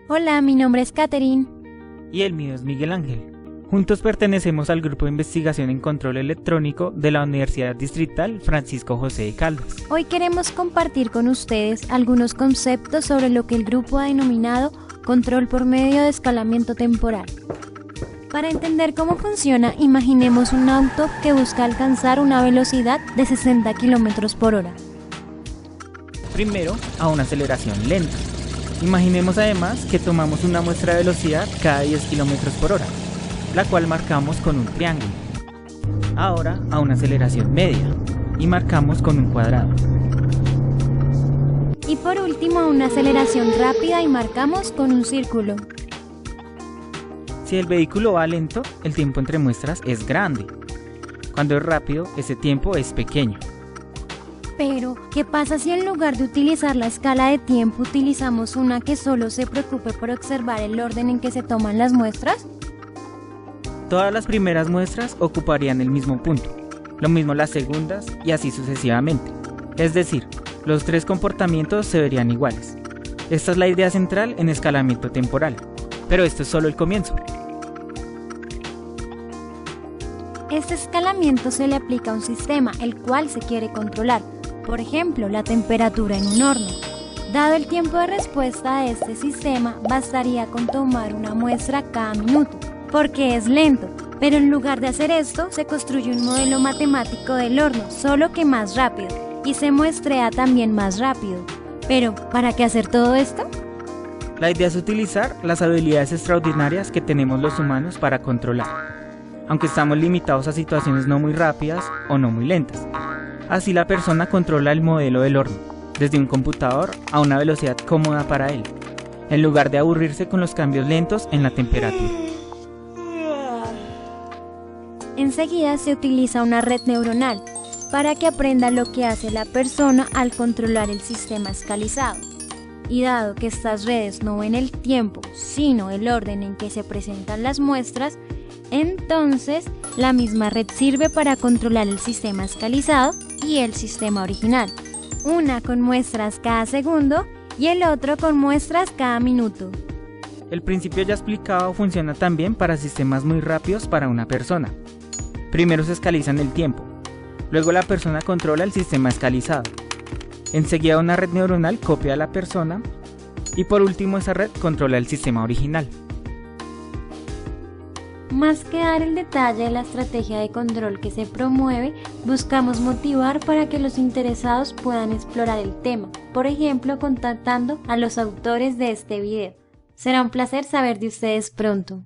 Hola, mi nombre es Katherine. Y el mío es Miguel Ángel. Juntos pertenecemos al Grupo de Investigación en Control Electrónico de la Universidad Distrital Francisco José de Caldas. Hoy queremos compartir con ustedes algunos conceptos sobre lo que el grupo ha denominado control por medio de escalamiento temporal. Para entender cómo funciona, imaginemos un auto que busca alcanzar una velocidad de 60 km por hora. Primero, a una aceleración lenta. Imaginemos además que tomamos una muestra de velocidad cada 10 km por hora, la cual marcamos con un triángulo. Ahora a una aceleración media y marcamos con un cuadrado. Y por último a una aceleración rápida y marcamos con un círculo. Si el vehículo va lento, el tiempo entre muestras es grande. Cuando es rápido, ese tiempo es pequeño. Pero, ¿qué pasa si en lugar de utilizar la escala de tiempo utilizamos una que solo se preocupe por observar el orden en que se toman las muestras? Todas las primeras muestras ocuparían el mismo punto, lo mismo las segundas y así sucesivamente. Es decir, los tres comportamientos se verían iguales. Esta es la idea central en escalamiento temporal, pero esto es solo el comienzo. Este escalamiento se le aplica a un sistema, el cual se quiere controlar. Por ejemplo, la temperatura en un horno. Dado el tiempo de respuesta de este sistema, bastaría con tomar una muestra cada minuto, porque es lento, pero en lugar de hacer esto, se construye un modelo matemático del horno, solo que más rápido, y se muestrea también más rápido. Pero, ¿para qué hacer todo esto? La idea es utilizar las habilidades extraordinarias que tenemos los humanos para controlar, aunque estamos limitados a situaciones no muy rápidas o no muy lentas. Así la persona controla el modelo del horno, desde un computador a una velocidad cómoda para él, en lugar de aburrirse con los cambios lentos en la temperatura. Enseguida se utiliza una red neuronal para que aprenda lo que hace la persona al controlar el sistema escalizado. Y dado que estas redes no ven el tiempo, sino el orden en que se presentan las muestras, entonces la misma red sirve para controlar el sistema escalizado y el sistema original, una con muestras cada segundo y el otro con muestras cada minuto. El principio ya explicado funciona también para sistemas muy rápidos para una persona. Primero se escalizan el tiempo, luego la persona controla el sistema escalizado. Enseguida una red neuronal copia a la persona y por último esa red controla el sistema original. Más que dar el detalle de la estrategia de control que se promueve, buscamos motivar para que los interesados puedan explorar el tema, por ejemplo contactando a los autores de este video. Será un placer saber de ustedes pronto.